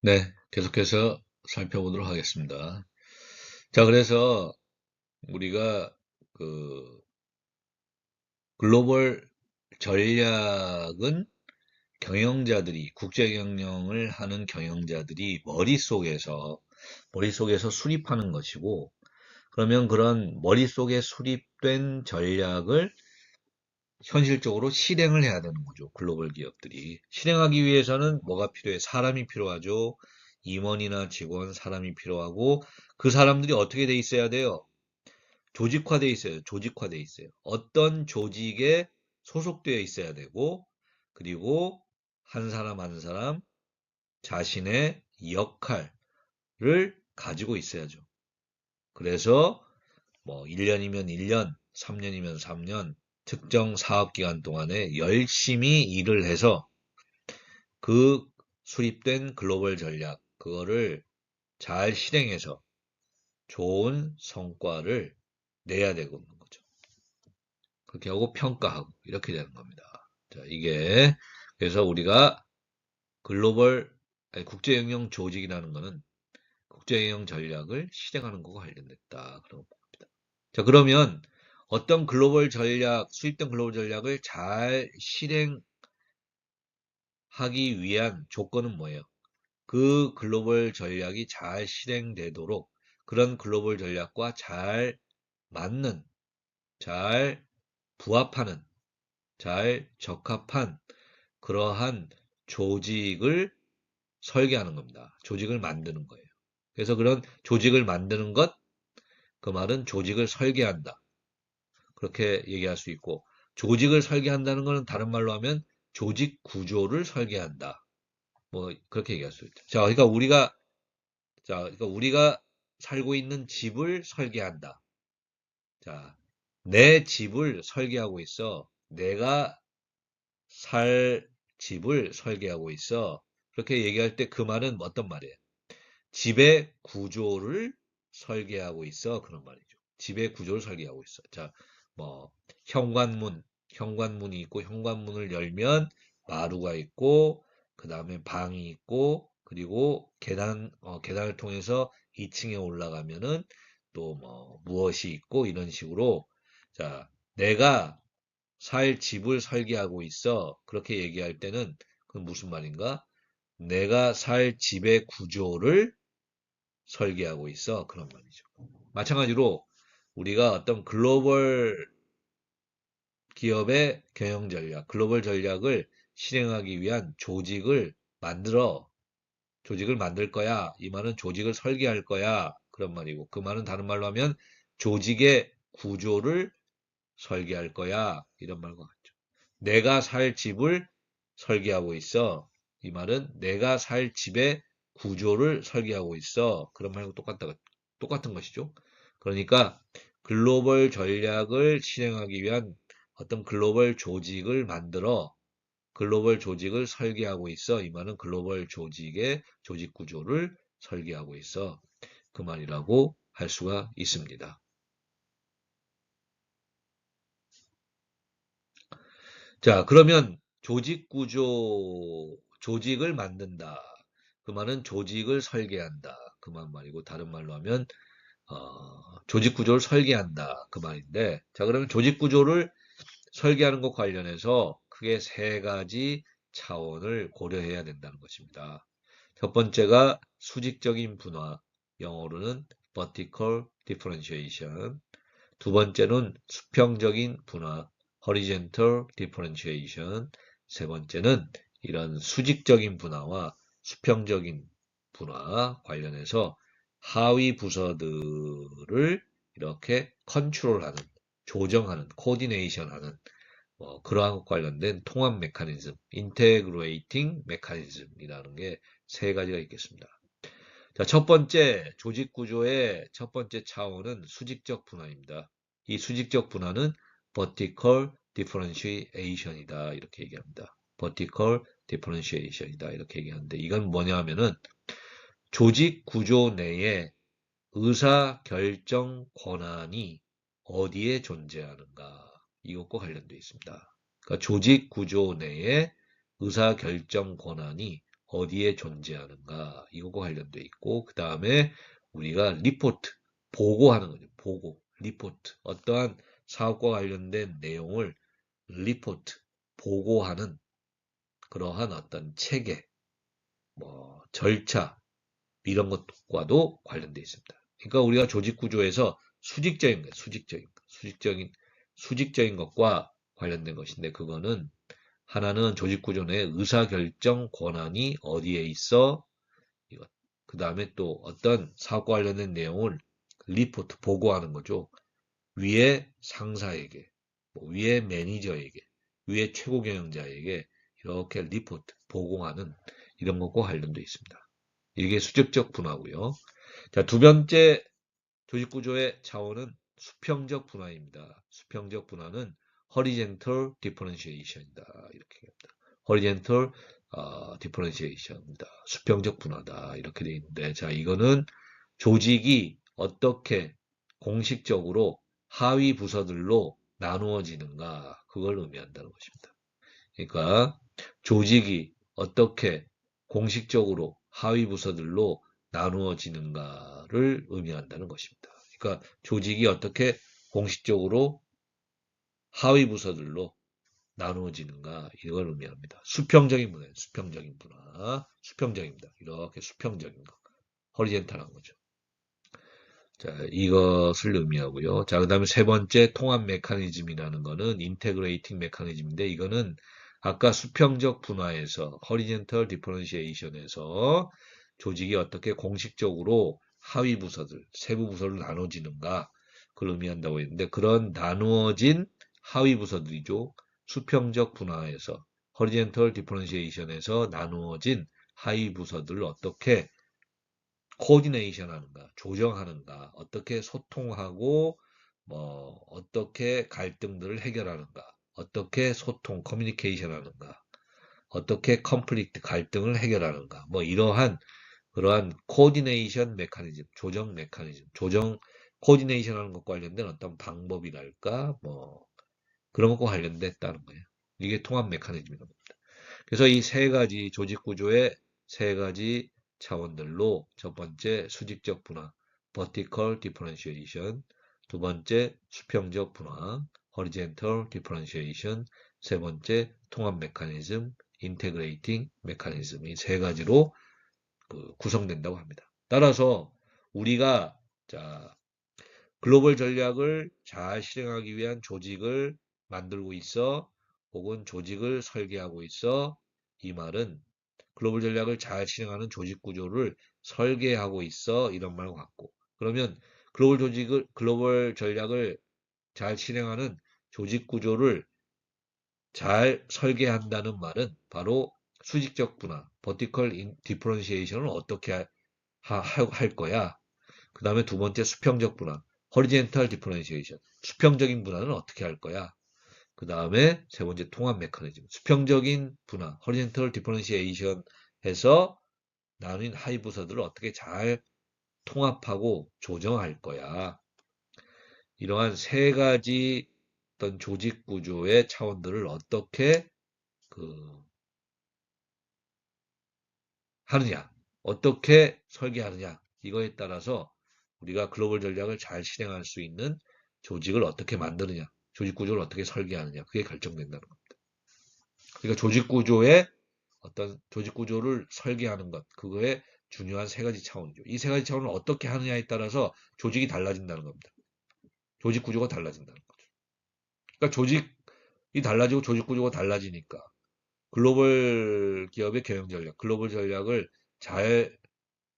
네, 계속해서 살펴보도록 하겠습니다. 자, 그래서 우리가 그 글로벌 전략은 경영자들이, 국제 경영을 하는 경영자들이 머릿속에서 수립하는 것이고, 그러면 그런 머릿속에 수립된 전략을 현실적으로 실행을 해야 되는 거죠. 글로벌 기업들이. 실행하기 위해서는 뭐가 필요해? 사람이 필요하죠. 임원이나 직원, 사람이 필요하고, 그 사람들이 어떻게 돼 있어야 돼요? 조직화돼 있어요. 조직화돼 있어요. 어떤 조직에 소속되어 있어야 되고, 그리고 한 사람 한 사람 자신의 역할을 가지고 있어야죠. 그래서 뭐 1년이면 1년, 3년이면 3년, 특정 사업 기간 동안에 열심히 일을 해서 그 수립된 글로벌 전략, 그거를 잘 실행해서 좋은 성과를 내야 되는 거죠. 그렇게 하고 평가하고 이렇게 되는 겁니다. 자, 이게 그래서 우리가 글로벌 국제영역 조직이라는 거는 국제영역 전략을 실행하는 것과 관련됐다. 그런 겁니다. 자, 그러면 어떤 글로벌 전략, 수립된 글로벌 전략을 잘 실행하기 위한 조건은 뭐예요? 그 글로벌 전략이 잘 실행되도록 그런 글로벌 전략과 잘 맞는, 잘 부합하는, 잘 적합한 그러한 조직을 설계하는 겁니다. 조직을 만드는 거예요. 그래서 그런 조직을 만드는 것, 그 말은 조직을 설계한다. 그렇게 얘기할 수 있고, 조직을 설계한다는 것은 다른 말로 하면 조직 구조를 설계한다. 뭐 그렇게 얘기할 수 있죠. 그러니까 우리가 살고 있는 집을 설계한다. 자, 내 집을 설계하고 있어. 내가 살 집을 설계하고 있어. 그렇게 얘기할 때 그 말은 어떤 말이에요? 집의 구조를 설계하고 있어. 그런 말이죠. 집의 구조를 설계하고 있어. 자, 뭐, 현관문이 있고, 현관문을 열면 마루가 있고, 그 다음에 방이 있고, 그리고 계단을 통해서 2층에 올라가면은 또 뭐, 무엇이 있고, 이런 식으로. 자, 내가 살 집을 설계하고 있어. 그렇게 얘기할 때는 그건 무슨 말인가? 내가 살 집의 구조를 설계하고 있어. 그런 말이죠. 마찬가지로 우리가 어떤 글로벌 기업의 경영 전략, 글로벌 전략을 실행하기 위한 조직을 만들 거야. 이 말은 조직을 설계할 거야. 그런 말이고, 그 말은 다른 말로 하면 조직의 구조를 설계할 거야. 이런 말과 같죠. 내가 살 집을 설계하고 있어. 이 말은 내가 살 집의 구조를 설계하고 있어. 그런 말과 똑같은 것이죠. 그러니까 글로벌 전략을 실행하기 위한 어떤 글로벌 조직을 만들어 글로벌 조직을 설계하고 있어. 이 말은 글로벌 조직의 조직 구조를 설계하고 있어. 그 말이라고 할 수가 있습니다. 자, 그러면 조직을 만든다. 그 말은 조직을 설계한다. 그 말이고, 다른 말로 하면, 조직 구조를 설계한다. 그 말인데, 자, 그러면 조직 구조를 설계하는 것 관련해서 크게 세 가지 차원을 고려해야 된다는 것입니다. 첫 번째가 수직적인 분화, 영어로는 vertical differentiation. 두 번째는 수평적인 분화, horizontal differentiation. 세 번째는 이런 수직적인 분화와 수평적인 분화 관련해서 하위 부서들을 이렇게 컨트롤하는, 조정하는, 코디네이션하는 그러한 것 관련된 통합 메커니즘, 인테그레이팅 메커니즘이라는 게 세 가지가 있겠습니다. 자, 첫 번째 조직 구조의 첫 번째 차원은 수직적 분화입니다. 이 수직적 분화는 vertical differentiation이다. 이렇게 얘기합니다. vertical differentiation이다. 이렇게 얘기하는데 이건 뭐냐 하면은 조직 구조 내에 의사 결정 권한이 어디에 존재하는가 이것과 관련되어 있습니다. 그러니까 조직 구조 내에 의사 결정 권한이 어디에 존재하는가 이거과 관련돼 있고 그 다음에 우리가 리포트 보고하는 거죠. 보고 리포트 어떠한 사업과 관련된 내용을 리포트 보고하는 그러한 어떤 체계 뭐 절차 이런 것과도 관련돼 있습니다. 그러니까 우리가 조직 구조에서 수직적인 것, 수직적인 것과 관련된 것인데 그거는 하나는 조직 구조 내 의사결정 권한이 어디에 있어? 이것. 그 다음에 또 어떤 사업과 관련된 내용을 리포트 보고하는 거죠. 위에 상사에게, 뭐 위에 매니저에게, 위에 최고 경영자에게 이렇게 리포트 보고하는 이런 것과 관련돼 있습니다. 이게 수직적 분화고요. 자, 두 번째 조직 구조의 차원은 수평적 분화입니다. 수평적 분화는 horizontal differentiation이다. 이렇게 합니다. horizontal differentiation입니다. 수평적 분화다. 이렇게 되어 있는데, 자, 이거는 조직이 어떻게 공식적으로 하위 부서들로 나누어지는가, 그걸 의미한다는 것입니다. 그러니까 조직이 어떻게 공식적으로 하위 부서들로 나누어지는가를 의미한다는 것입니다. 그러니까 조직이 어떻게 공식적으로 하위 부서들로 나누어지는가 이걸 의미합니다. 수평적인 분야예요. 수평적인 분야. 수평적입니다. 이렇게 수평적인 거. 허리젠탈한 거죠. 자, 이것을 의미하고요. 자, 그 다음에 세 번째 통합 메커니즘이라는 거는 인테그레이팅 메커니즘인데 이거는 아까 수평적 분화에서 horizontal differentiation에서 조직이 어떻게 공식적으로 하위 부서들, 세부 부서로 나눠지는가 그걸 의미한다고 했는데 그런 나누어진 하위 부서들이죠. 수평적 분화에서 horizontal differentiation에서 나누어진 하위 부서들을 어떻게 코디네이션 하는가, 조정하는가, 어떻게 소통하고, 뭐, 어떻게 갈등들을 해결하는가, 어떻게 소통, 커뮤니케이션 하는가, 어떻게 컨플릭트, 갈등을 해결하는가, 뭐, 그러한 코디네이션 메커니즘, 조정 메커니즘, 코디네이션 하는 것과 관련된 어떤 방법이랄까, 뭐, 그런 것과 관련됐다는 거예요. 이게 통합 메커니즘이라고 합니다. 그래서 이 세 가지 조직 구조의 세 가지 차원들로 첫 번째 수직적 분화, vertical differentiation, 두 번째 수평적 분화, horizontal differentiation, 세 번째 통합 메커니즘, integrating mechanism 이 세 가지로 구성된다고 합니다. 따라서 우리가 자 글로벌 전략을 잘 실행하기 위한 조직을 만들고 있어 혹은 조직을 설계하고 있어 이 말은 글로벌 전략을 잘 실행하는 조직 구조를 설계하고 있어 이런 말 같고 그러면 글로벌 전략을 잘 실행하는 조직 구조를 잘 설계한다는 말은 바로 수직적 분화, vertical differentiation을 어떻게 할 거야? 그 다음에 두 번째 수평적 분화, horizontal differentiation. 수평적인 분화는 어떻게 할 거야? 그 다음에 세 번째 통합 메커니즘. 수평적인 분화, horizontal differentiation 해서 나눈 하위 부서들을 어떻게 잘 통합하고 조정할 거야. 이러한 세 가지 어떤 조직 구조의 차원들을 어떻게 하느냐, 어떻게 설계하느냐, 이거에 따라서 우리가 글로벌 전략을 잘 실행할 수 있는 조직을 어떻게 만드느냐, 조직 구조를 어떻게 설계하느냐, 그게 결정된다는 겁니다. 그러니까 조직 구조를 설계하는 것, 그거에 중요한 세 가지 차원이죠. 이 세 가지 차원을 어떻게 하느냐에 따라서 조직이 달라진다는 겁니다. 조직 구조가 달라진다는 거죠. 그러니까 조직이 달라지고 조직 구조가 달라지니까 글로벌 기업의 경영 전략, 글로벌 전략을 잘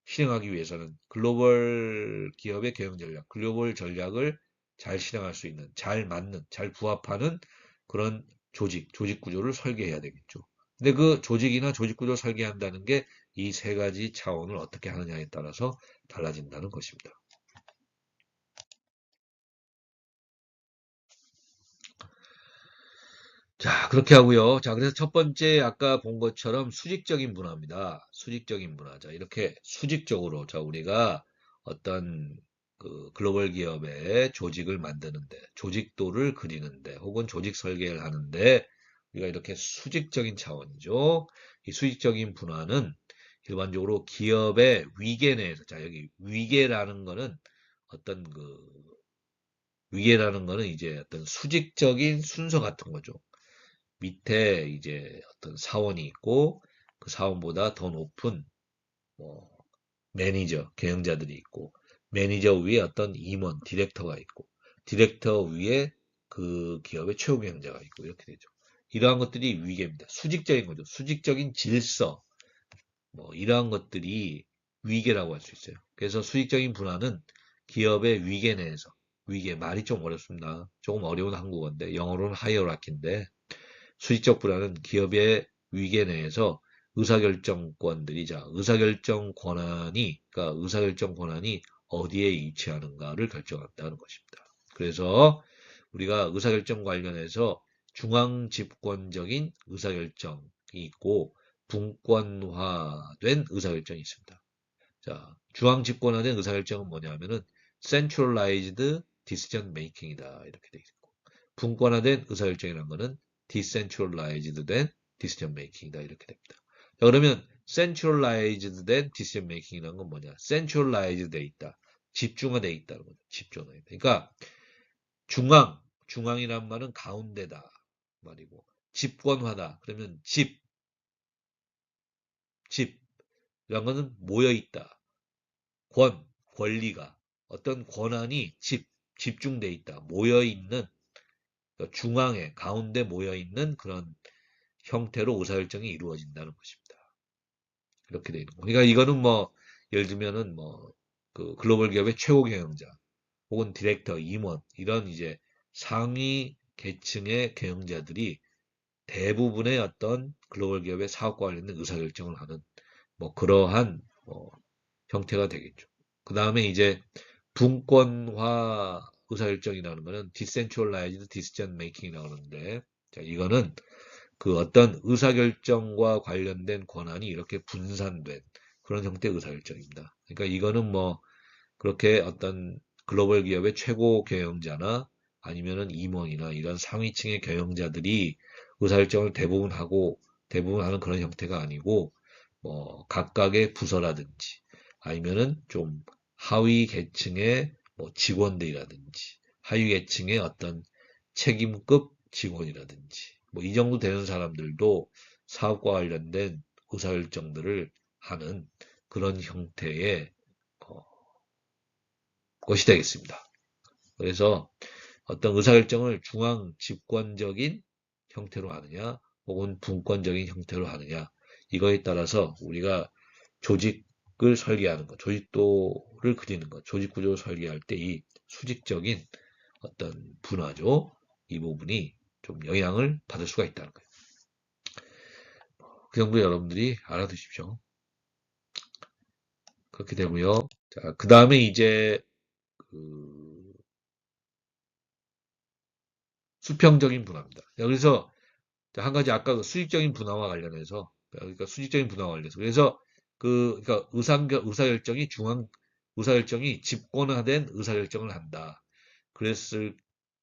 실행하기 위해서는 글로벌 기업의 경영 전략, 글로벌 전략을 잘 실행할 수 있는, 잘 맞는, 잘 부합하는 그런 조직 구조를 설계해야 되겠죠. 근데 그 조직이나 조직 구조를 설계한다는 게 이 세 가지 차원을 어떻게 하느냐에 따라서 달라진다는 것입니다. 자, 그렇게 하고요. 자, 그래서 첫 번째 아까 본 것처럼 수직적인 분화입니다. 수직적인 분화. 자, 이렇게 수직적으로 자, 우리가 어떤 글로벌 기업의 조직을 만드는데, 조직도를 그리는데, 혹은 조직 설계를 하는데, 우리가 이렇게 수직적인 차원이죠. 이 수직적인 분화는 일반적으로 기업의 위계 내에서, 자, 여기 위계라는 거는 어떤 위계라는 거는 이제 어떤 수직적인 순서 같은 거죠. 밑에 이제 어떤 사원이 있고, 그 사원보다 더 높은, 뭐, 매니저, 경영자들이 있고, 매니저 위에 어떤 임원, 디렉터가 있고, 디렉터 위에 그 기업의 최고 경영자가 있고, 이렇게 되죠. 이러한 것들이 위계입니다. 수직적인 거죠. 수직적인 질서, 뭐, 이러한 것들이 위계라고 할 수 있어요. 그래서 수직적인 분화는 기업의 위계 내에서, 위계, 말이 좀 어렵습니다. 조금 어려운 한국어인데, 영어로는 하이어라키인데, 수직적 분화는 기업의 위계 내에서 의사결정권들이, 자, 의사결정 권한이, 그러니까 의사결정 권한이 어디에 위치하는가를 결정한다는 것입니다. 그래서 우리가 의사결정 관련해서 중앙 집권적인 의사결정이 있고 분권화된 의사결정이 있습니다. 자, 중앙 집권화된 의사결정은 뭐냐면은 centralized decision making이다. 이렇게 돼 있고. 분권화된 의사결정이라는 거는 decentralized 된 decision making이다. 이렇게 됩니다. 자, 그러면 centralized 된 decision making이라는 건 뭐냐? centralized 돼 있다. 집중화돼 있다는 거죠. 집중화. 그러니까 중앙이란 말은 가운데다 말이고 집권화다. 그러면 이런 거는 모여 있다. 권리가 어떤 권한이 집중돼 있다. 모여 있는 중앙에 가운데 모여 있는 그런 형태로 의사결정이 이루어진다는 것입니다. 이렇게 되는 거. 그러니까 이거는 뭐 예를 들면은 뭐 그 글로벌 기업의 최고 경영자 혹은 디렉터, 임원 이런 이제 상위 계층의 경영자들이 대부분의 어떤 글로벌 기업의 사업과 관련된 의사결정을 하는 뭐 그러한 형태가 되겠죠. 그 다음에 이제 분권화 의사결정이라는 거는 decentralized decision making이라고 하는데, 자, 이거는 그 어떤 의사결정과 관련된 권한이 이렇게 분산된 그런 형태의 의사결정입니다. 그러니까 이거는 뭐 그렇게 어떤 글로벌 기업의 최고 경영자나 아니면은 임원이나 이런 상위층의 경영자들이 의사결정을 대부분 하는 그런 형태가 아니고 뭐 각각의 부서라든지 아니면은 좀 하위 계층의 뭐 직원들이라든지 하위 계층의 어떤 책임급 직원이라든지 뭐 이 정도 되는 사람들도 사업과 관련된 의사결정들을 하는 그런 형태의 어, 것이 되겠습니다. 그래서 어떤 의사결정을 중앙 집권적인 형태로 하느냐 혹은 분권적인 형태로 하느냐 이거에 따라서 우리가 조직을 설계하는 것, 조직도를 그리는 것, 조직 구조를 설계할 때 이 수직적인 어떤 분화죠. 이 부분이 좀 영향을 받을 수가 있다는 거예요. 그 정도 여러분들이 알아두십시오. 그렇게 되고요. 자, 그 다음에 이제 그 수평적인 분화입니다. 그래서 한 가지 아까 그 수직적인 분화와 관련해서 그러니까 수직적인 분화와 관련해서 그래서 그러니까 의사결정이 의사결정이 집권화된 의사결정을 한다. 그랬을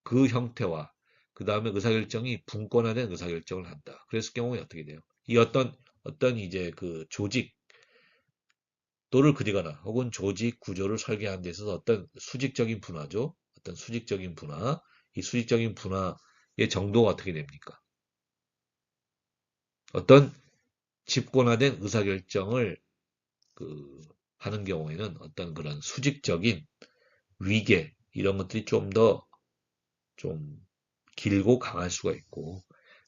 그 형태와 그 다음에 의사결정이 분권화된 의사결정을 한다. 그랬을 경우에 어떻게 돼요? 이 어떤 이제 그 조직도를 그리거나 혹은 조직 구조를 설계하는 데 있어서 어떤 수직적인 분화죠. 어떤 수직적인 분화. 이 수직적인 분화의 정도가 어떻게 됩니까? 어떤 집권화된 의사결정을 그 하는 경우에는 어떤 그런 수직적인 위계 이런 것들이 좀 더 좀 길고 강할 수가 있고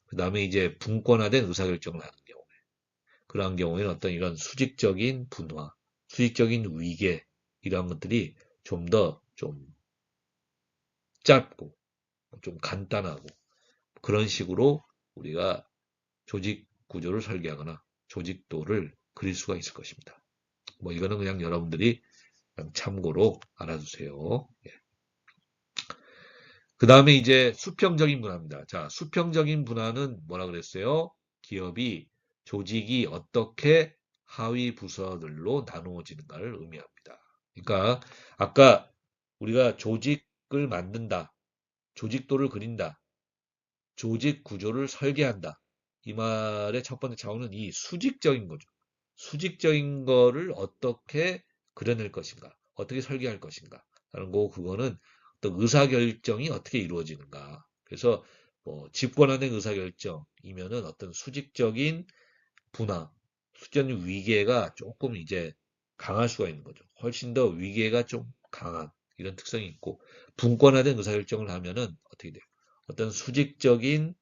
그 다음에 이제 분권화된 의사결정을 하는 경우에 그러한 경우에는 어떤 이런 수직적인 분화, 수직적인 위계 이런 것들이 좀 더 좀 짧고 좀 간단하고 그런 식으로 우리가 조직 구조를 설계하거나 조직도를 그릴 수가 있을 것입니다. 뭐 이거는 그냥 여러분들이 그냥 참고로 알아두세요. 예. 그 다음에 이제 수평적인 분화입니다. 자, 수평적인 분화는 뭐라 그랬어요? 기업이 조직이 어떻게 하위 부서들로 나누어지는가를 의미합니다. 그러니까 아까 우리가 조직을 만든다, 조직도를 그린다, 조직 구조를 설계한다. 이 말의 첫 번째 차원은 이 수직적인 거죠. 수직적인 거를 어떻게 그려낼 것인가, 어떻게 설계할 것인가 하는 거고, 그거는 어떤 의사결정이 어떻게 이루어지는가. 그래서 뭐 집권화된 의사결정이면은 어떤 수직적인 분화, 수직적인 위계가 조금 이제 강할 수가 있는 거죠. 훨씬 더 위계가 좀 강한 이런 특성이 있고, 분권화된 의사결정을 하면은 어떻게 돼요? 어떤 수직적인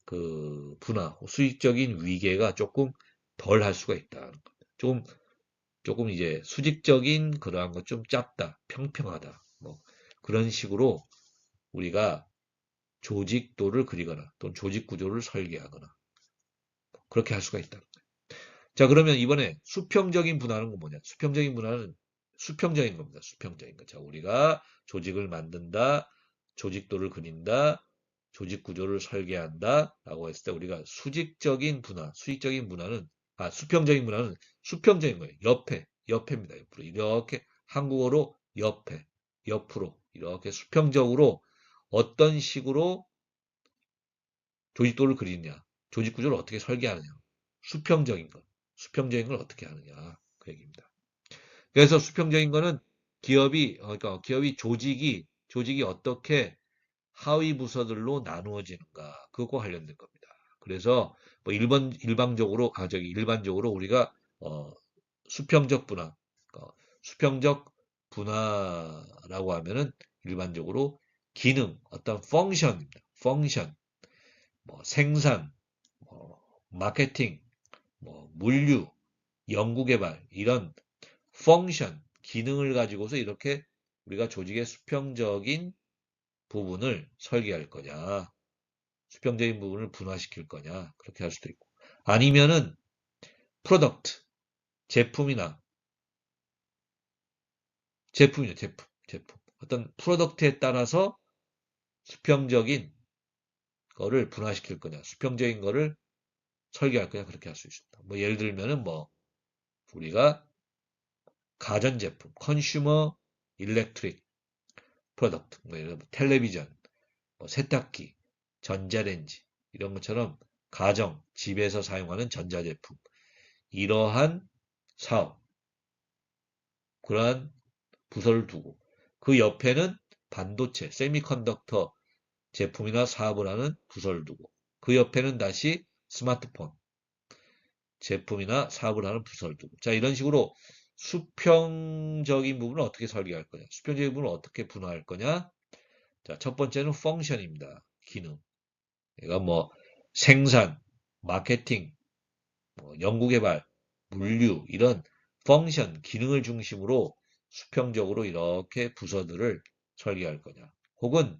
그 분화, 수직적인 위계가 조금 덜 할 수가 있다. 조금 이제 수직적인 그러한 것 좀 짧다, 평평하다. 뭐 그런 식으로 우리가 조직도를 그리거나 또는 조직 구조를 설계하거나 그렇게 할 수가 있다. 자, 그러면 이번에 수평적인 분화는 뭐냐? 수평적인 분화는 수평적인 겁니다. 수평적인 거. 자, 우리가 조직을 만든다, 조직도를 그린다, 조직 구조를 설계한다 라고 했을 때 우리가 수직적인 분화, 수직적인 분화는 수평적인 분화는 수평적인 거예요. 옆에입니다. 옆으로. 이렇게 한국어로 옆으로 이렇게 수평적으로 어떤 식으로 조직도를 그리느냐, 조직 구조를 어떻게 설계하느냐, 수평적인 것, 수평적인 걸 어떻게 하느냐 그 얘기입니다. 그래서 수평적인 거는 그러니까 기업이 조직이 어떻게 하위 부서들로 나누어지는가 그것과 관련된 겁니다. 그래서 뭐 일반적으로 우리가 수평적 분화, 수평적 분화라고 하면은 일반적으로 기능, 어떤 펑션입니다. 펑션, 뭐 생산, 뭐 마케팅, 뭐 물류, 연구개발 이런 펑션, 기능을 가지고서 이렇게 우리가 조직의 수평적인 부분을 설계할 거냐, 수평적인 부분을 분화시킬 거냐, 그렇게 할 수도 있고. 아니면은 프로덕트, 제품이나 제품. 어떤 프로덕트에 따라서 수평적인 거를 분화시킬 거냐, 수평적인 거를 설계할 거냐, 그렇게 할 수 있습니다. 뭐 예를 들면은 뭐 우리가 가전제품, 컨슈머 일렉트릭 프로덕트, 뭐 예를 들면 텔레비전, 뭐 세탁기, 전자레인지 이런 것처럼 가정, 집에서 사용하는 전자제품 이러한 사업, 그러한 부서를 두고 그 옆에는 반도체, 세미컨덕터 제품이나 사업을 하는 부서를 두고 그 옆에는 다시 스마트폰 제품이나 사업을 하는 부서를 두고 자 이런 식으로 수평적인 부분을 어떻게 설계할 거냐 수평적인 부분을 어떻게 분화할 거냐 자 첫 번째는 펑션입니다. 기능 얘가 뭐 생산, 마케팅, 뭐 연구개발, 물류 이런 펑션, 기능을 중심으로 수평적으로 이렇게 부서들을 설계할 거냐. 혹은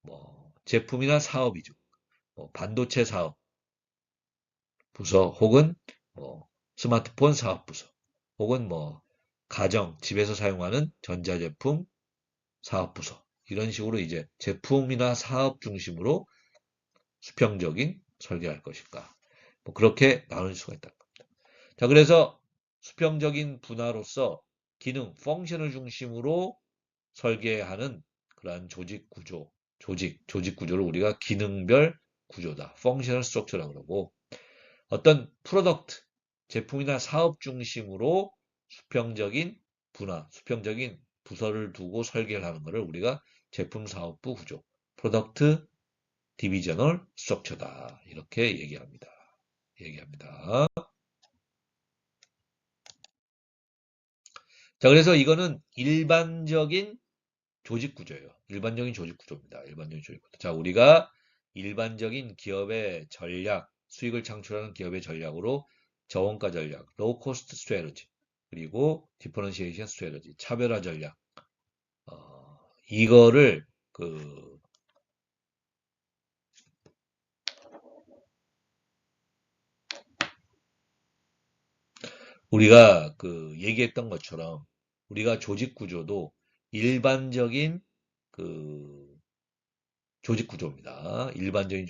뭐 제품이나 사업이죠. 뭐 반도체 사업 부서 혹은 뭐 스마트폰 사업 부서 혹은 뭐 가정, 집에서 사용하는 전자제품 사업 부서 이런 식으로 이제 제품이나 사업 중심으로 수평적인 설계할 것인가. 뭐 그렇게 나눌 수가 있다. 자, 그래서 수평적인 분화로서 기능, 펑션을 중심으로 설계하는 그러한 조직 구조, 조직 구조를 우리가 기능별 구조다. 펑셔널 스트럭처라고 그러고 어떤 프로덕트, 제품이나 사업 중심으로 수평적인 분화, 수평적인 부서를 두고 설계를 하는 것을 우리가 제품 사업부 구조, 프로덕트 디비저널 스트럭처다. 이렇게 얘기합니다. 자, 그래서 이거는 일반적인 조직 구조예요. 일반적인 조직 구조입니다. 일반적인 조직 구조. 자, 우리가 일반적인 기업의 전략, 수익을 창출하는 기업의 전략으로 저원가 전략, 로우 코스트 스트래러지, 그리고 디퍼런시에이션 스트래러지, 차별화 전략. 이거를 우리가 얘기했던 것처럼 우리가 조직 구조도 일반적인 그 조직 구조입니다. 일반적인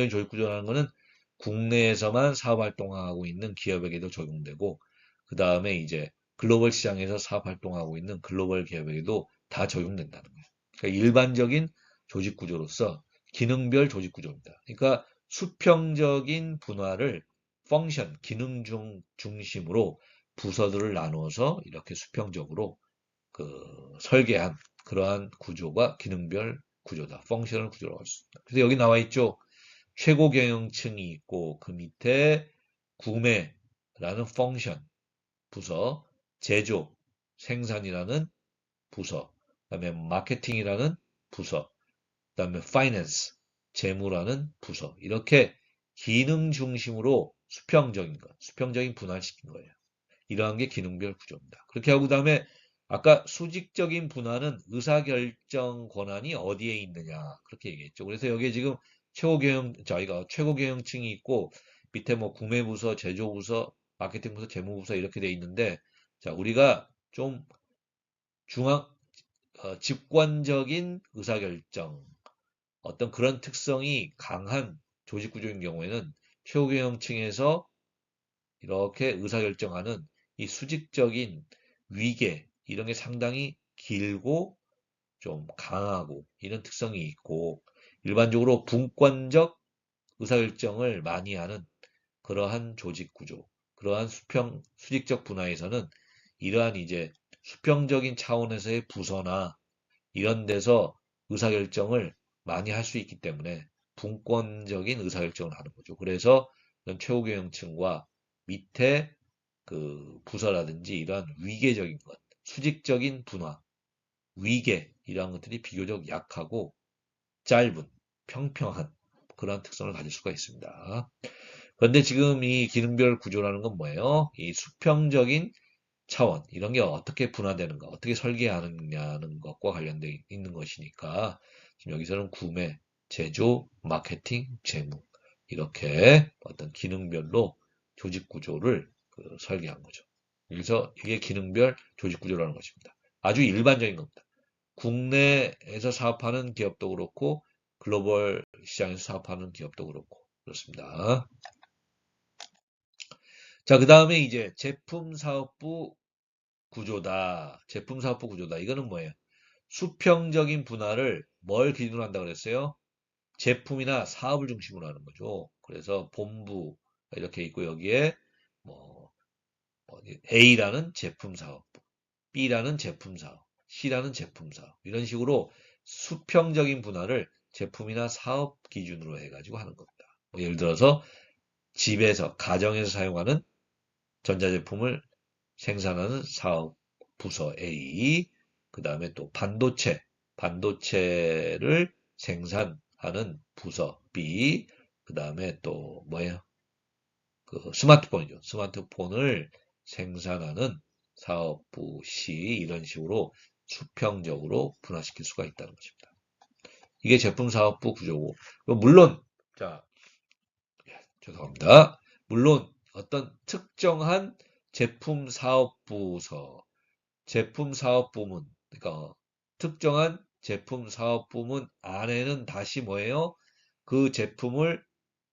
조직 구조라는 것은 국내에서만 사업 활동하고 있는 기업에게도 적용되고, 그 다음에 이제 글로벌 시장에서 사업 활동하고 있는 글로벌 기업에게도 다 적용된다는 거예요. 그러니까 일반적인 조직 구조로서 기능별 조직 구조입니다. 그러니까 수평적인 분화를 펑션, 기능 중심으로 부서들을 나누어서 이렇게 수평적으로 설계한 그러한 구조가 기능별 구조다. 펑셔널 구조라고 할 수 있다. 그래서 여기 나와 있죠. 최고 경영층이 있고 그 밑에 구매라는 펑션 부서, 제조, 생산이라는 부서, 그다음에 마케팅이라는 부서, 그다음에 파이낸스, 재무라는 부서. 이렇게 기능 중심으로 수평적인 분할시킨 거예요. 이러한 게 기능별 구조입니다. 그렇게 하고 그다음에 아까 수직적인 분할은 의사결정 권한이 어디에 있느냐 그렇게 얘기했죠. 그래서 여기에 지금 저희가 최고 경영층이 있고 밑에 뭐 구매부서, 제조부서, 마케팅부서, 재무부서 이렇게 돼 있는데 자 우리가 좀 직관적인 의사결정 어떤 그런 특성이 강한 조직구조인 경우에는 최고 경영층에서 이렇게 의사결정하는 이 수직적인 위계 이런 게 상당히 길고 좀 강하고 이런 특성이 있고 일반적으로 분권적 의사결정을 많이 하는 그러한 조직 구조, 그러한 수직적 분화에서는 이러한 이제 수평적인 차원에서의 부서나 이런 데서 의사결정을 많이 할 수 있기 때문에 분권적인 의사결정을 하는 거죠. 그래서 이런 최고경영층과 밑에 부서라든지 이러한 위계적인 것, 수직적인 분화, 위계 이러한 것들이 비교적 약하고 짧은, 평평한 그러한 특성을 가질 수가 있습니다. 그런데 지금 이 기능별 구조라는 건 뭐예요? 이 수평적인 차원, 이런 게 어떻게 분화되는가, 어떻게 설계하느냐는 것과 관련되어 있는 것이니까, 지금 여기서는 구매, 제조, 마케팅, 재무, 이렇게 어떤 기능별로 조직 구조를 설계한 거죠. 여기서 이게 기능별 조직 구조라는 것입니다. 아주 일반적인 겁니다. 국내에서 사업하는 기업도 그렇고, 글로벌 시장에서 사업하는 기업도 그렇고, 그렇습니다. 자, 그 다음에 이제 제품사업부 구조다. 제품사업부 구조다. 이거는 뭐예요? 수평적인 분할을 뭘 기준으로 한다고 그랬어요? 제품이나 사업을 중심으로 하는 거죠. 그래서 본부 이렇게 있고 여기에 뭐 A라는 제품사업부, B라는 제품사업, C라는 제품사업 이런 식으로 수평적인 분할을 제품이나 사업 기준으로 해가지고 하는 겁니다. 뭐 예를 들어서 집에서 가정에서 사용하는 전자제품을 생산하는 사업 부서 A, 그 다음에 또 반도체를 생산하는 부서 B, 그 다음에 또 뭐예요? 스마트폰이죠. 스마트폰을 생산하는 사업부 C 이런 식으로 수평적으로 분화시킬 수가 있다는 것입니다. 이게 제품 사업부 구조고 물론 자 죄송합니다. 물론 어떤 특정한 제품 사업부서 제품 사업 부문, 그러니까 특정한 제품 사업 부문 안에는 다시 뭐예요? 그 제품을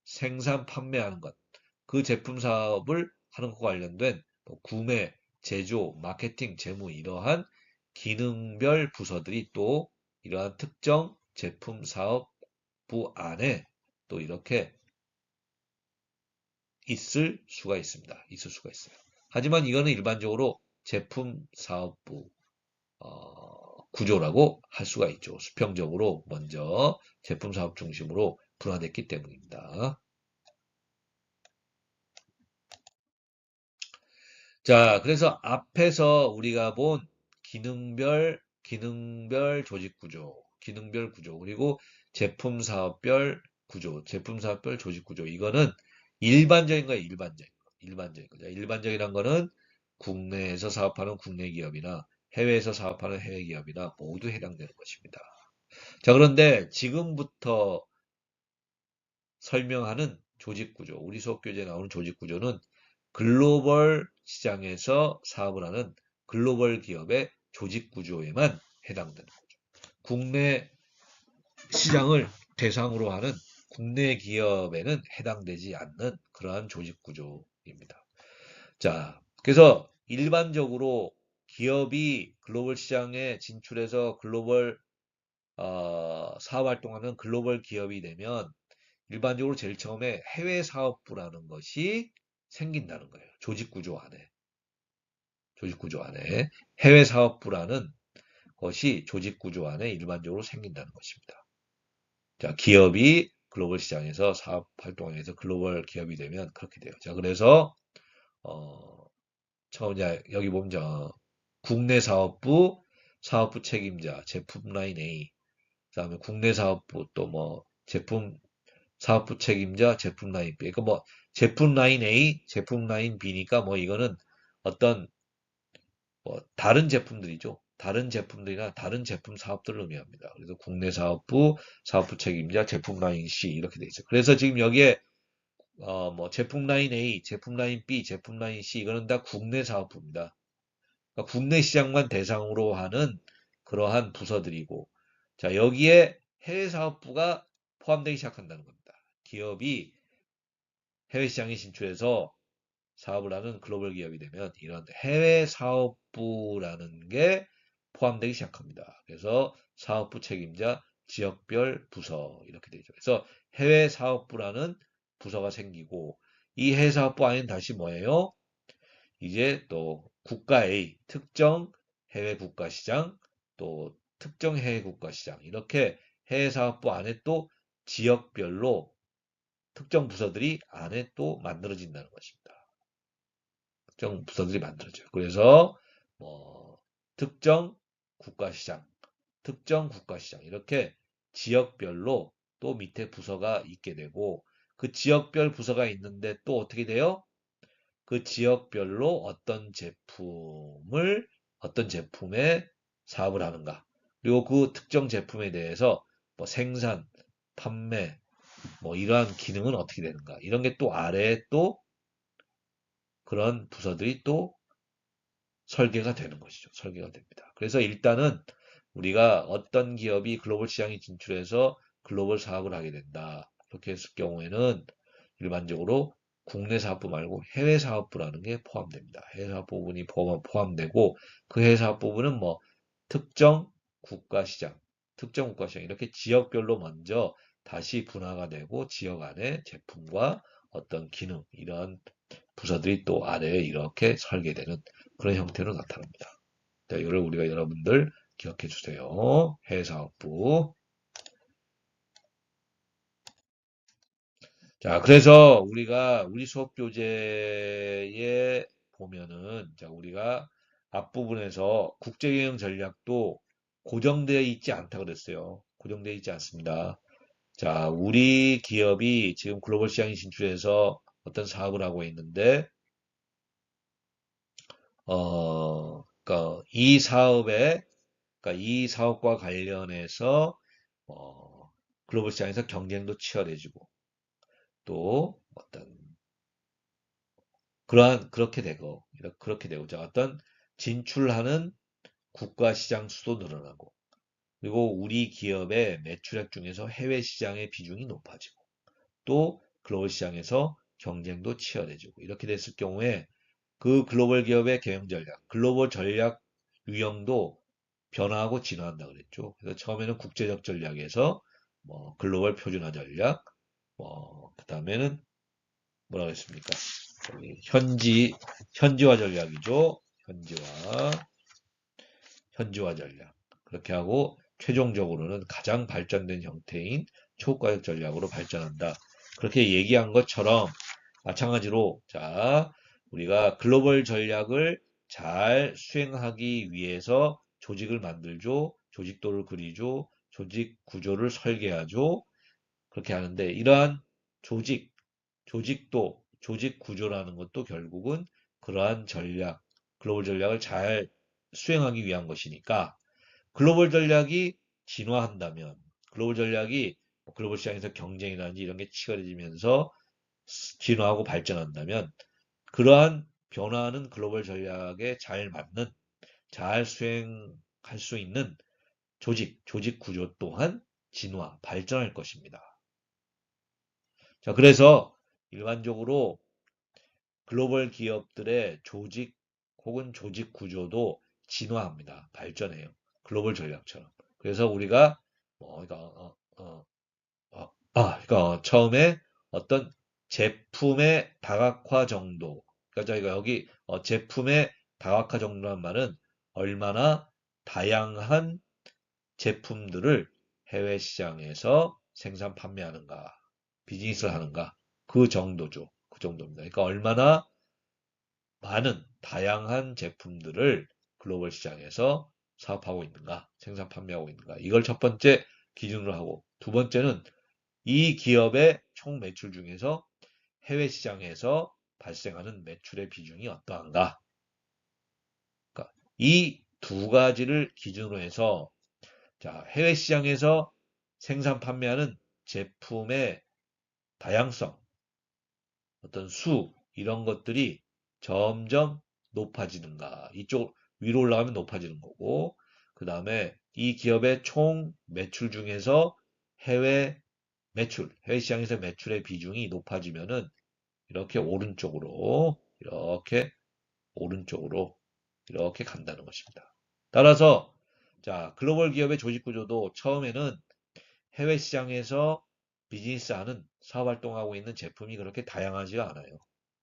생산, 판매하는 것, 그 제품 사업을 하는 것과 관련된 뭐 구매, 제조, 마케팅, 재무 이러한 기능별 부서들이 또 이러한 특정 제품 사업부 안에 또 이렇게 있을 수가 있습니다. 있을 수가 있어요. 하지만 이거는 일반적으로 제품 사업부 구조라고 할 수가 있죠. 수평적으로 먼저 제품 사업 중심으로 분화됐기 때문입니다. 자, 그래서 앞에서 우리가 본 기능별 조직 구조, 기능별 구조, 그리고 제품 사업별 구조, 제품 사업별 조직 구조. 이거는 일반적인 거예요, 일반적인 거죠. 일반적이란 거는 국내에서 사업하는 국내 기업이나 해외에서 사업하는 해외 기업이나 모두 해당되는 것입니다. 자, 그런데 지금부터 설명하는 조직 구조, 우리 수업 교재에 나오는 조직 구조는 글로벌 시장에서 사업을 하는 글로벌 기업의 조직 구조에만 해당되는 거죠. 국내 시장을 대상으로 하는 국내 기업에는 해당되지 않는 그러한 조직 구조입니다. 자, 그래서 일반적으로 기업이 글로벌 시장에 진출해서 글로벌 사업 활동하는 글로벌 기업이 되면 일반적으로 제일 처음에 해외 사업부라는 것이 생긴다는 거예요. 조직 구조 안에. 조직 구조 안에. 해외 사업부라는 것이 조직 구조 안에 일반적으로 생긴다는 것입니다. 자, 기업이 글로벌 시장에서 사업 활동에서 글로벌 기업이 되면 그렇게 돼요. 자, 그래서 어, 처음 이제 여기 보면 국내 사업부 책임자 제품 라인 A, 그다음에 국내 사업부 또 뭐 제품 사업부 책임자 제품 라인 B. 그러니까 뭐 제품 라인 A, 제품 라인 B니까 뭐 이거는 어떤 뭐 다른 제품들이죠. 다른 제품들이나 다른 제품 사업들을 의미합니다. 그래서 국내 사업부 책임자 제품 라인 C 이렇게 돼 있어요. 그래서 지금 여기에 뭐 제품 라인 A, 제품 라인 B, 제품 라인 C 이거는 다 국내 사업부입니다. 그러니까 국내 시장만 대상으로 하는 그러한 부서들이고, 자, 여기에 해외 사업부가 포함되기 시작한다는 겁니다. 기업이 해외 시장에 진출해서 사업을 하는 글로벌 기업이 되면 이런 해외 사업부라는 게 포함되기 시작합니다. 그래서 사업부 책임자 지역별 부서 이렇게 되죠. 그래서 해외 사업부라는 부서가 생기고 이 해외 사업부 안에는 다시 뭐예요? 이제 또 국가 A, 특정 해외 국가 시장, 또 특정 해외 국가 시장 이렇게 해외 사업부 안에 또 지역별로 특정 부서들이 안에 또 만들어진다는 것입니다. 특정 부서들이 만들어져요. 그래서 뭐 특정 국가시장, 특정 국가시장 이렇게 지역별로 또 밑에 부서가 있게 되고 그 지역별 부서가 있는데 또 어떻게 돼요? 그 지역별로 어떤 제품의 사업을 하는가. 그리고 그 특정 제품에 대해서 뭐 생산, 판매, 뭐 이러한 기능은 어떻게 되는가. 이런 게 또 아래에 또 그런 부서들이 또 설계가 되는 것이죠. 설계가 됩니다. 그래서 일단은 우리가 어떤 기업이 글로벌 시장에 진출해서 글로벌 사업을 하게 된다. 그렇게 했을 경우에는 일반적으로 국내 사업부 말고 해외 사업부라는 게 포함됩니다. 해외 사업 부분이 포함되고 그 해외 사업 부분은 뭐 특정 국가 시장, 특정 국가 시장 이렇게 지역별로 먼저 다시 분화가 되고 지역 안에 제품과 어떤 기능 이런 부서들이 또 아래에 이렇게 설계되는 그런 형태로 나타납니다. 자, 이거를 우리가 여러분들 기억해 주세요. 해외사업부. 자, 그래서 우리가 우리 수업 교재에 보면은, 자, 우리가 앞부분에서 국제경영 전략도 고정되어 있지 않다 그랬어요. 고정되어 있지 않습니다. 자, 우리 기업이 지금 글로벌 시장에 진출해서 어떤 사업을 하고 있는데, 그러니까 이 사업과 관련해서 글로벌 시장에서 경쟁도 치열해지고 또 어떤 그렇게 되고 자 어떤 진출하는 국가 시장 수도 늘어나고 그리고 우리 기업의 매출액 중에서 해외 시장의 비중이 높아지고 또 글로벌 시장에서 경쟁도 치열해지고 이렇게 됐을 경우에 그 글로벌 기업의 경영 전략, 글로벌 전략 유형도 변화하고 진화한다 그랬죠. 그래서 처음에는 국제적 전략에서 뭐 글로벌 표준화 전략, 뭐 그다음에는 뭐라고 했습니까? 현지화 전략이죠. 현지화 전략. 그렇게 하고 최종적으로는 가장 발전된 형태인 초과적 전략으로 발전한다. 그렇게 얘기한 것처럼 마찬가지로 자 우리가 글로벌 전략을 잘 수행하기 위해서 조직을 만들죠. 조직도를 그리죠. 조직 구조를 설계하죠. 그렇게 하는데 이러한 조직도, 조직 구조라는 것도 결국은 그러한 글로벌 전략을 잘 수행하기 위한 것이니까 글로벌 전략이 진화한다면 글로벌 전략이 글로벌 시장에서 경쟁이라든지 이런 게 치열해지면서 진화하고 발전한다면 그러한 변화하는 글로벌 전략에 잘 맞는 잘 수행할 수 있는 조직 구조 또한 발전할 것입니다. 자, 그래서 일반적으로 글로벌 기업들의 조직 혹은 조직 구조도 진화합니다. 발전해요. 글로벌 전략처럼. 그래서 우리가 그러니까 처음에 어떤 제품의 다각화 정도. 그러니까 저희가 여기 제품의 다각화 정도란 말은 얼마나 다양한 제품들을 해외 시장에서 생산 판매하는가, 비즈니스를 하는가, 그 정도죠. 그 정도입니다. 그러니까 얼마나 많은 다양한 제품들을 글로벌 시장에서 사업하고 있는가, 생산 판매하고 있는가. 이걸 첫 번째 기준으로 하고, 두 번째는 이 기업의 총 매출 중에서 해외 시장에서 발생하는 매출의 비중이 어떠한가. 그러니까 이 두 가지를 기준으로 해서 자, 해외 시장에서 생산 판매하는 제품의 다양성, 어떤 수, 이런 것들이 점점 높아지는가. 이쪽 위로 올라가면 높아지는 거고, 그 다음에 이 기업의 총 매출 중에서 해외 매출, 해외 시장에서 매출의 비중이 높아지면은 이렇게 오른쪽으로, 이렇게 간다는 것입니다. 따라서, 자, 글로벌 기업의 조직 구조도 처음에는 해외 시장에서 비즈니스하는 사업 활동하고 있는 제품이 그렇게 다양하지가 않아요.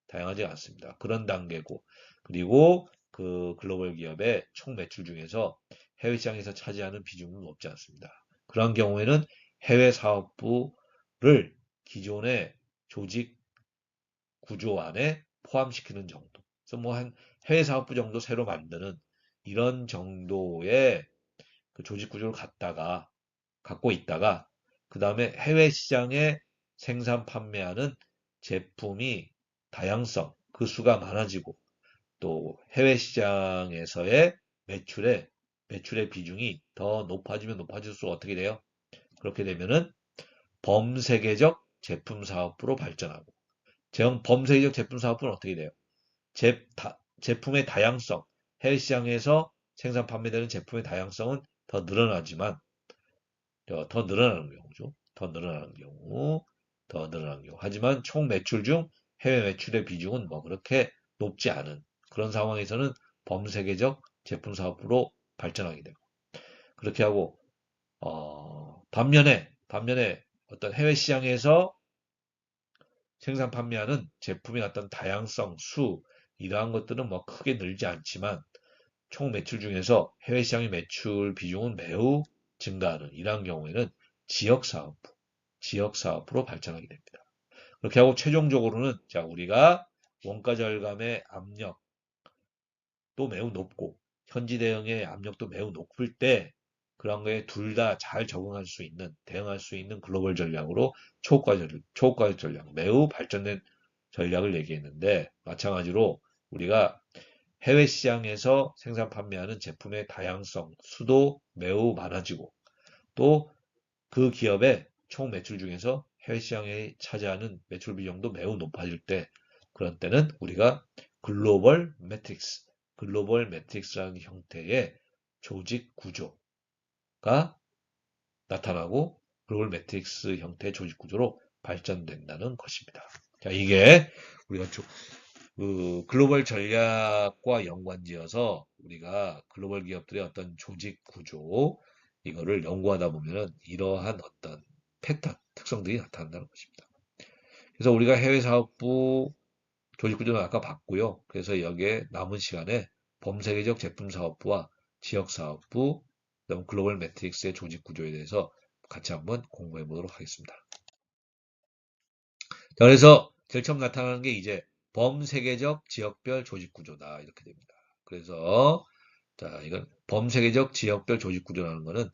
다양하지 않습니다. 그런 단계고 그리고 그 글로벌 기업의 총 매출 중에서 해외 시장에서 차지하는 비중은 높지 않습니다. 그런 경우에는 해외 사업부를 기존의 조직 구조 안에 포함시키는 정도. 그래서 뭐 한 해외 사업부 정도 새로 만드는 이런 정도의 그 조직 구조를 갖고 있다가 그 다음에 해외 시장에 생산 판매하는 제품이 다양성, 그 수가 많아지고 또 해외 시장에서의 매출의 비중이 더 높아지면 높아질수록 어떻게 돼요? 그렇게 되면은 범세계적 제품 사업부로 발전하고 범세계적 제품 사업부는 어떻게 돼요? 제품의 다양성, 해외 시장에서 생산 판매되는 제품의 다양성은 더 늘어나지만 더 늘어나는 경우죠. 더 늘어나는 경우. 하지만 총 매출 중 해외 매출의 비중은 뭐 그렇게 높지 않은 그런 상황에서는 범세계적 제품 사업부로 발전하게 되고 그렇게 하고 반면에 어떤 해외 시장에서 생산 판매하는 제품의 어떤 다양성, 수 이러한 것들은 뭐 크게 늘지 않지만 총 매출 중에서 해외 시장의 매출 비중은 매우 증가하는 이러한 경우에는 지역 사업부로 발전하게 됩니다. 그렇게 하고 최종적으로는 자 우리가 원가 절감의 압력도 매우 높고 현지 대응의 압력도 매우 높을 때 그런 거에 둘 다 잘 적응할 수 있는 대응할 수 있는 글로벌 전략으로 초고가 전략 매우 발전된 전략을 얘기했는데 마찬가지로 우리가 해외 시장에서 생산 판매하는 제품의 다양성, 수도 매우 많아지고 또 그 기업의 총 매출 중에서 해외 시장에 차지하는 매출 비중도 매우 높아질 때 그런 때는 우리가 글로벌 매트릭스라는 형태의 조직 구조가 나타나고 글로벌 매트릭스 형태의 조직 구조로 발전된다는 것입니다. 자, 이게 우리가 그 글로벌 전략과 연관지어서 우리가 글로벌 기업들의 어떤 조직 구조 이거를 연구하다 보면은 이러한 어떤 패턴, 특성들이 나타난다는 것입니다. 그래서 우리가 해외 사업부 조직 구조는 아까 봤고요. 그래서 여기에 남은 시간에 범세계적 제품 사업부와 지역 사업부, 그다음 글로벌 매트릭스의 조직 구조에 대해서 같이 한번 공부해 보도록 하겠습니다. 자, 그래서 제일 처음 나타나는 게 이제 범세계적 지역별 조직 구조다. 이렇게 됩니다. 그래서, 자, 이건 범세계적 지역별 조직 구조라는 거는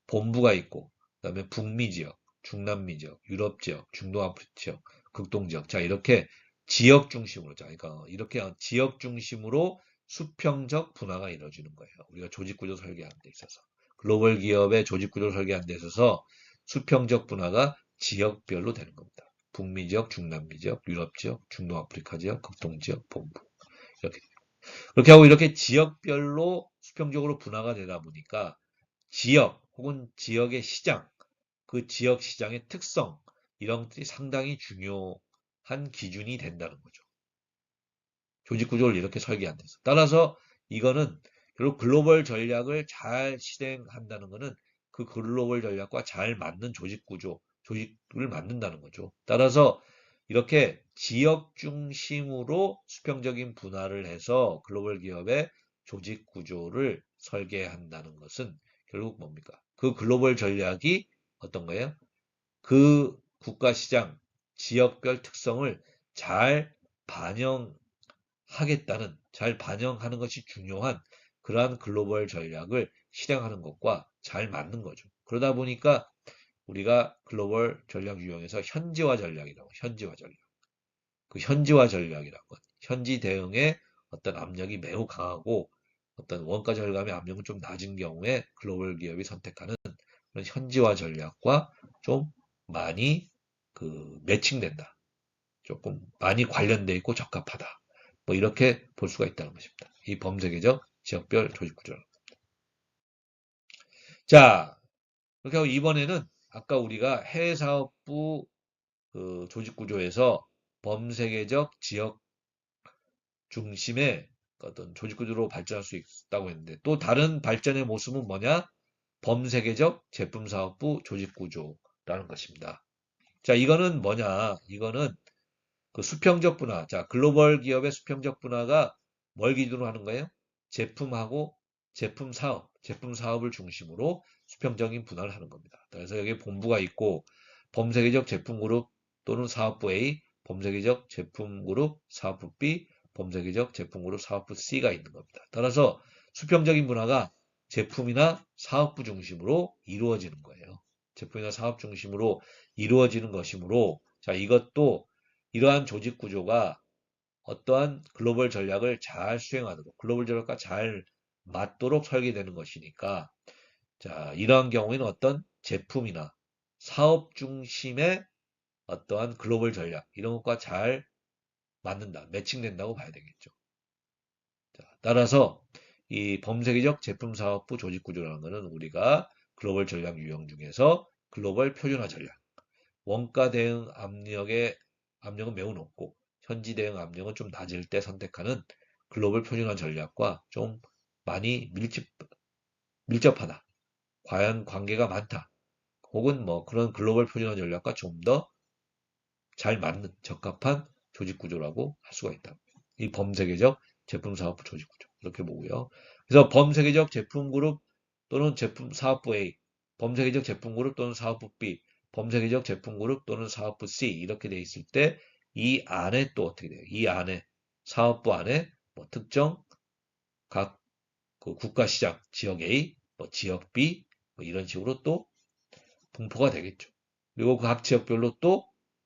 본부가 있고, 그다음에 북미 지역, 중남미 지역, 유럽 지역, 중동 아프리카 지역, 극동 지역. 자, 이렇게 지역 중심으로, 자, 그러니까 이렇게 지역 중심으로 수평적 분화가 이루어지는 거예요. 우리가 조직 구조 설계하는 데 있어서. 글로벌 기업의 조직 구조 설계하는 데 있어서 수평적 분화가 지역별로 되는 겁니다. 북미 지역, 중남미 지역, 유럽 지역, 중동 아프리카 지역, 극동 지역, 본부. 이렇게. 그렇게 하고 이렇게 지역별로 수평적으로 분화가 되다 보니까 지역 혹은 지역의 시장, 그 지역 시장의 특성, 이런 것들이 상당히 중요한 기준이 된다는 거죠. 조직 구조를 이렇게 설계한 데서. 따라서 이거는 결국 글로벌 전략을 잘 실행한다는 것은 그 글로벌 전략과 잘 맞는 조직 구조, 조직을 만든다는 거죠. 따라서 이렇게 지역 중심으로 수평적인 분할을 해서 글로벌 기업의 조직 구조를 설계한다는 것은 결국 뭡니까? 그 글로벌 전략이 어떤 거예요? 그 국가 시장, 지역별 특성을 잘 반영하겠다는, 잘 반영하는 것이 중요한 그러한 글로벌 전략을 실행하는 것과 잘 맞는 거죠. 그러다 보니까 우리가 글로벌 전략 유형에서 현지화 전략이라고, 현지화 전략. 그 현지화 전략이라는 것. 현지 대응에 어떤 압력이 매우 강하고 어떤 원가 절감의 압력은 좀 낮은 경우에 글로벌 기업이 선택하는 그런 현지화 전략과 좀 많이 매칭된다. 조금 많이 관련돼 있고 적합하다. 뭐 이렇게 볼 수가 있다는 것입니다. 이 범세계적 지역별 조직 구조는. 자, 그렇게 하고 이번에는 아까 우리가 해외 사업부 조직 구조에서 범세계적 지역 중심의 어떤 조직 구조로 발전할 수 있다고 했는데 또 다른 발전의 모습은 뭐냐? 범세계적 제품 사업부 조직 구조라는 것입니다. 자, 이거는 뭐냐? 이거는 그 수평적 분화. 자, 글로벌 기업의 수평적 분화가 뭘 기준으로 하는 거예요? 제품하고 제품 사업을 중심으로 수평적인 분할을 하는 겁니다. 그래서 여기 본부가 있고 범세계적 제품 그룹 또는 사업부 A, 범세계적 제품 그룹 사업부 B, 범세계적 제품 그룹 사업부 C가 있는 겁니다. 따라서 수평적인 분화가 제품이나 사업부 중심으로 이루어지는 거예요. 제품이나 사업 중심으로 이루어지는 것이므로 자, 이것도 이러한 조직 구조가 어떠한 글로벌 전략을 잘 수행하도록, 글로벌 전략과 잘 맞도록 설계되는 것이니까, 자, 이러한 경우에는 어떤 제품이나 사업 중심의 어떠한 글로벌 전략, 이런 것과 잘 맞는다, 매칭된다고 봐야 되겠죠. 자, 따라서 이 범세계적 제품 사업부 조직 구조라는 것은 우리가 글로벌 전략 유형 중에서 글로벌 표준화 전략, 원가 대응 압력은 매우 높고 현지 대응 압력은 좀 낮을 때 선택하는 글로벌 표준화 전략과 좀 많이 밀접하다. 과연 관계가 많다. 혹은 뭐 그런 글로벌 표준화 전략과 좀 더 잘 맞는 적합한 조직 구조라고 할 수가 있다. 이 범세계적 제품 사업부 조직 구조. 이렇게 보고요. 그래서 범세계적 제품 그룹 또는 제품 사업부 A, 범세계적 제품 그룹 또는 사업부 B, 범세계적 제품 그룹 또는 사업부 C 이렇게 돼 있을 때 이 안에 또 어떻게 돼요? 이 안에 사업부 안에 뭐 특정 각 그 국가 시장 지역 A, 뭐 지역 B 뭐 이런 식으로 또 분포가 되겠죠. 그리고 각 지역별로 또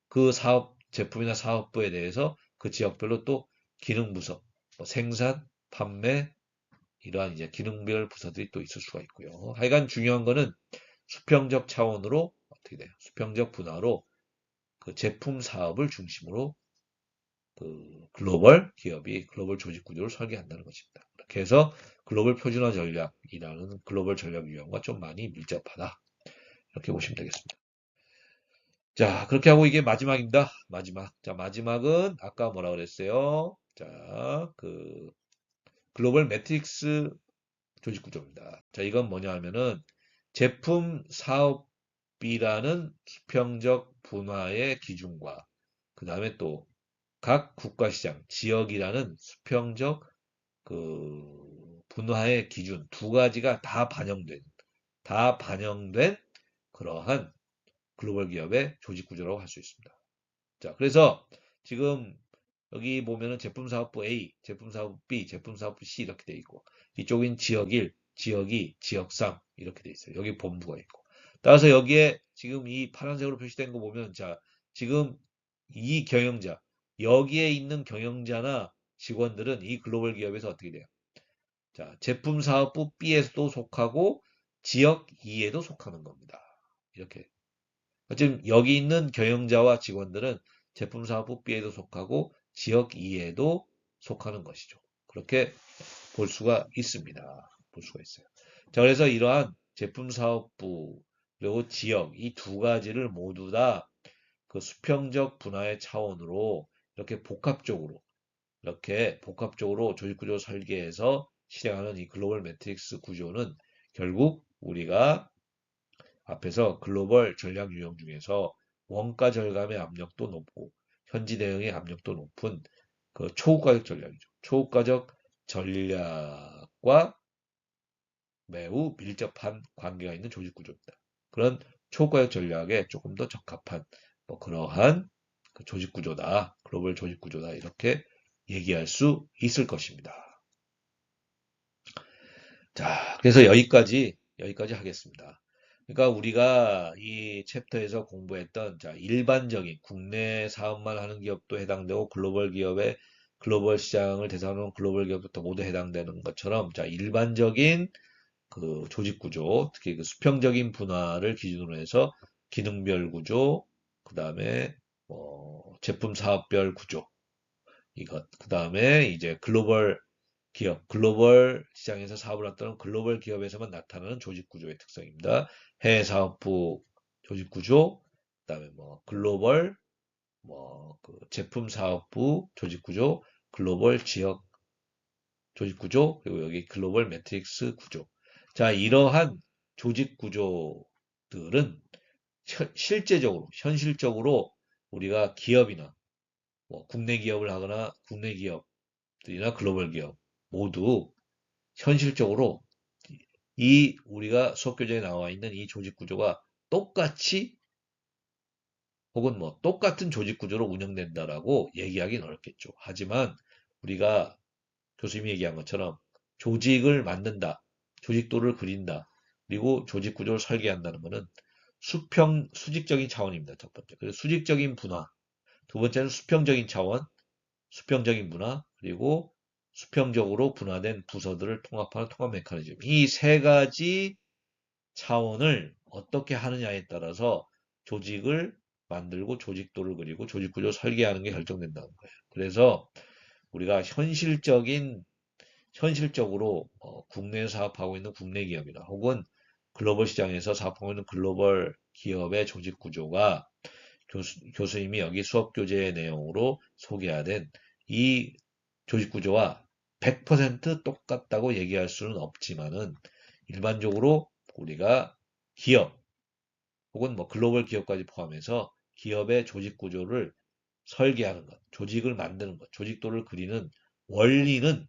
그 사업 제품이나 사업부에 대해서 그 지역별로 또 기능 부서, 뭐 생산, 판매 이러한 이제 기능별 부서들이 또 있을 수가 있고요. 하여간 중요한 거는 수평적 차원으로 어떻게 돼요? 수평적 분화로 그 제품 사업을 중심으로 그 글로벌 기업이 글로벌 조직 구조를 설계한다는 것입니다. 그렇게 해서 글로벌 표준화 전략이라는 글로벌 전략 유형과 좀 많이 밀접하다. 이렇게 보시면 되겠습니다. 자, 그렇게 하고 이게 마지막입니다. 마지막. 자, 마지막은 아까 뭐라 그랬어요? 자, 글로벌 매트릭스 조직 구조입니다. 자, 이건 뭐냐 하면은 제품 사업비라는 수평적 분화의 기준과 그 다음에 또 각 국가 시장, 지역이라는 수평적 분화의 기준 두 가지가 다 반영된 그러한 글로벌 기업의 조직 구조라고 할 수 있습니다. 자, 그래서 지금 여기 보면은 제품 사업부 A, 제품 사업부 B, 제품 사업부 C 이렇게 돼 있고 이쪽인 지역 1, 지역 2, 지역 3 이렇게 돼 있어요. 여기 본부가 있고. 따라서 여기에 지금 이 파란색으로 표시된 거 보면 자, 지금 이 경영자, 여기에 있는 경영자나 직원들은 이 글로벌 기업에서 어떻게 돼요? 자, 제품 사업부 B에서도 속하고 지역 2에도 속하는 겁니다. 이렇게 지금 여기 있는 경영자와 직원들은 제품 사업부 B에도 속하고 지역 2에도 속하는 것이죠. 그렇게 볼 수가 있습니다. 볼 수가 있어요. 자, 그래서 이러한 제품 사업부 그리고 지역 이 두 가지를 모두 다 그 수평적 분화의 차원으로 이렇게 복합적으로 조직 구조 설계해서 실행하는 이 글로벌 매트릭스 구조는 결국 우리가 앞에서 글로벌 전략 유형 중에서 원가 절감의 압력도 높고 현지 대응의 압력도 높은 그 초고가격 전략이죠. 초고가격 전략과 매우 밀접한 관계가 있는 조직 구조입니다. 그런 초고가격 전략에 조금 더 적합한 뭐 그러한 그 조직 구조다, 글로벌 조직 구조다 이렇게 얘기할 수 있을 것입니다. 자, 그래서 여기까지 하겠습니다. 그러니까 우리가 이 챕터에서 공부했던 자, 일반적인 국내 사업만 하는 기업도 해당되고 글로벌 기업의 글로벌 시장을 대상으로 한 글로벌 기업도 모두 해당되는 것처럼 자, 일반적인 그 조직 구조, 특히 그 수평적인 분화를 기준으로 해서 기능별 구조, 그 다음에 제품 사업별 구조, 이것, 그 다음에 이제 글로벌 기업, 글로벌 시장에서 사업을 하던 글로벌 기업에서만 나타나는 조직 구조의 특성입니다. 해외 사업부 조직 구조, 그다음에 뭐 글로벌 그 제품 사업부 조직 구조, 글로벌 지역 조직 구조, 그리고 여기 글로벌 매트릭스 구조. 자, 이러한 조직 구조들은 실제적으로, 현실적으로 우리가 기업이나 뭐 국내 기업을 하거나 국내 기업들이나 글로벌 기업 모두 현실적으로 이 우리가 수업 교재에 나와 있는 이 조직 구조가 똑같이 혹은 뭐 똑같은 조직 구조로 운영된다라고 얘기하기는 어렵겠죠. 하지만 우리가 교수님이 얘기한 것처럼 조직을 만든다, 조직도를 그린다, 그리고 조직 구조를 설계한다는 것은 수직적인 차원입니다. 첫 번째. 그리고 수직적인 분화. 두 번째는 수평적인 차원, 수평적인 분화, 그리고 수평적으로 분화된 부서들을 통합하는 통합 메커니즘. 이 세 가지 차원을 어떻게 하느냐에 따라서 조직을 만들고 조직도를 그리고 조직 구조 설계하는 게 결정된다는 거예요. 그래서 우리가 현실적으로 국내에서 사업하고 있는 국내 기업이나 혹은 글로벌 시장에서 사업하고 있는 글로벌 기업의 조직 구조가 교수님이 여기 수업 교재 내용으로 소개하된 이 조직 구조와 100% 똑같다고 얘기할 수는 없지만은 일반적으로 우리가 기업 혹은 뭐 글로벌 기업까지 포함해서 기업의 조직 구조를 설계하는 것, 조직을 만드는 것, 조직도를 그리는 원리는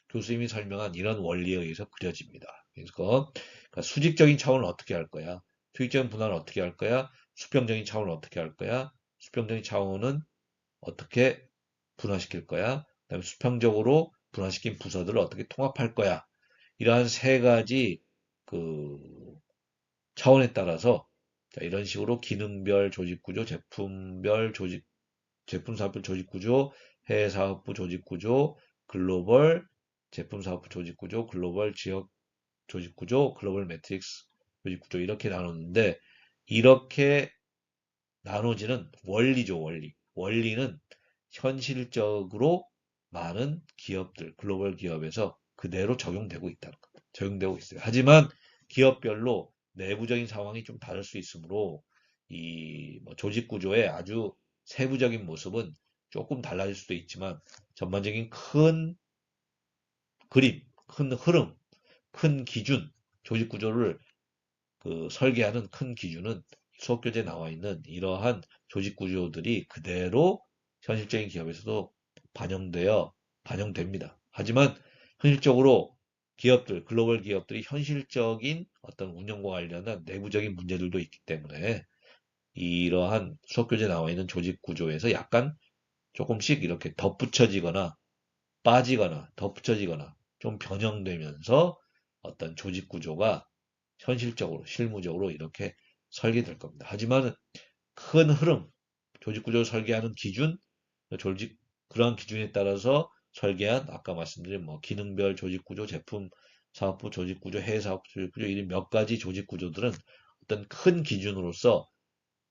교수님이 설명한 이런 원리에 의해서 그려집니다. 그래서 그러니까 수직적인 차원을 어떻게 할 거야? 수직적인 분할을 어떻게 할 거야? 수평적인 차원을 어떻게 할 거야? 수평적인 차원은 어떻게 분화시킬 거야? 그다음에 수평적으로 분화시킨 부서들을 어떻게 통합할 거야? 이러한 세 가지 그 차원에 따라서 자, 이런 식으로 기능별 조직 구조, 제품 사업부 조직 구조, 해외 사업부 조직 구조, 글로벌 제품 사업부 조직 구조, 글로벌 지역 조직 구조, 글로벌 매트릭스 조직 구조 이렇게 나누는데 이렇게 나눠지는 원리죠, 원리. 원리는 현실적으로 많은 기업들, 글로벌 기업에서 그대로 적용되고 있다는 겁니다. 적용되고 있어요. 하지만 기업별로 내부적인 상황이 좀 다를 수 있으므로 이뭐 조직 구조의 아주 세부적인 모습은 조금 달라질 수도 있지만 전반적인 큰 그림, 큰 흐름, 큰 기준, 조직 구조를 그 설계하는 큰 기준은 수업 교재에 나와 있는 이러한 조직 구조들이 그대로 현실적인 기업에서도 반영됩니다. 하지만 현실적으로 글로벌 기업들이 현실적인 어떤 운영과 관련한 내부적인 문제들도 있기 때문에 이러한 수업 교재에 나와 있는 조직 구조에서 약간 조금씩 이렇게 덧붙여지거나 빠지거나 덧붙여지거나 좀 변형되면서 어떤 조직 구조가 현실적으로, 실무적으로 이렇게 설계될 겁니다. 하지만 큰 흐름, 조직 구조를 설계하는 기준, 그러한 기준에 따라서 설계한 아까 말씀드린 뭐 기능별 조직 구조, 제품 사업부 조직 구조, 해외 사업부 조직 구조 이런 몇 가지 조직 구조들은 어떤 큰 기준으로서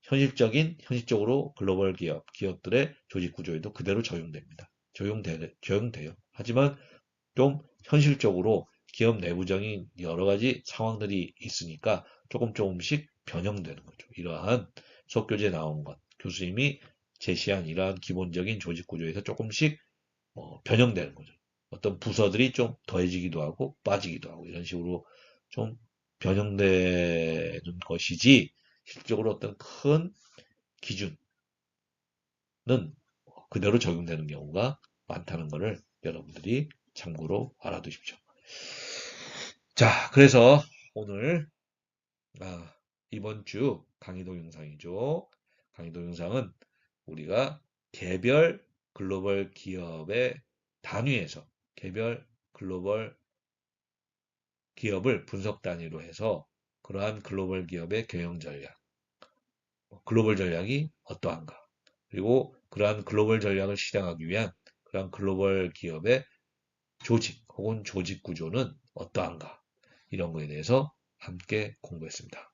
현실적으로 글로벌 기업들의 조직 구조에도 그대로 적용돼요. 하지만 좀 현실적으로 기업 내부적인 여러 가지 상황들이 있으니까 조금씩 변형되는 거죠. 이러한 수업 교재에 나온 것, 교수님이 제시한 이러한 기본적인 조직 구조에서 조금씩 변형되는 거죠. 어떤 부서들이 좀 더해지기도 하고 빠지기도 하고 이런 식으로 좀 변형되는 것이지 실질적으로 어떤 큰 기준은 그대로 적용되는 경우가 많다는 것을 여러분들이 참고로 알아두십시오. 자, 그래서 오늘 이번 주 강의 동영상이죠. 강의 동영상은 우리가 개별 글로벌 기업의 단위에서 개별 글로벌 기업을 분석 단위로 해서 그러한 글로벌 기업의 경영 전략, 글로벌 전략이 어떠한가, 그리고 그러한 글로벌 전략을 실행하기 위한 그러한 글로벌 기업의 조직 혹은 조직 구조는 어떠한가, 이런 거에 대해서 함께 공부했습니다.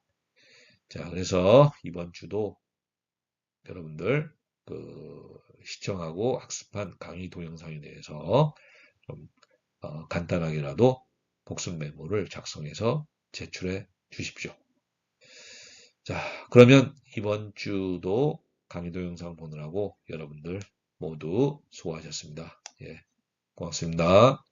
자, 그래서 이번 주도 여러분들 시청하고 학습한 강의 동영상에 대해서 좀 간단하게라도 복습 메모를 작성해서 제출해 주십시오. 자, 그러면 이번 주도 강의 동영상 보느라고 여러분들 모두 수고하셨습니다. 예, 고맙습니다.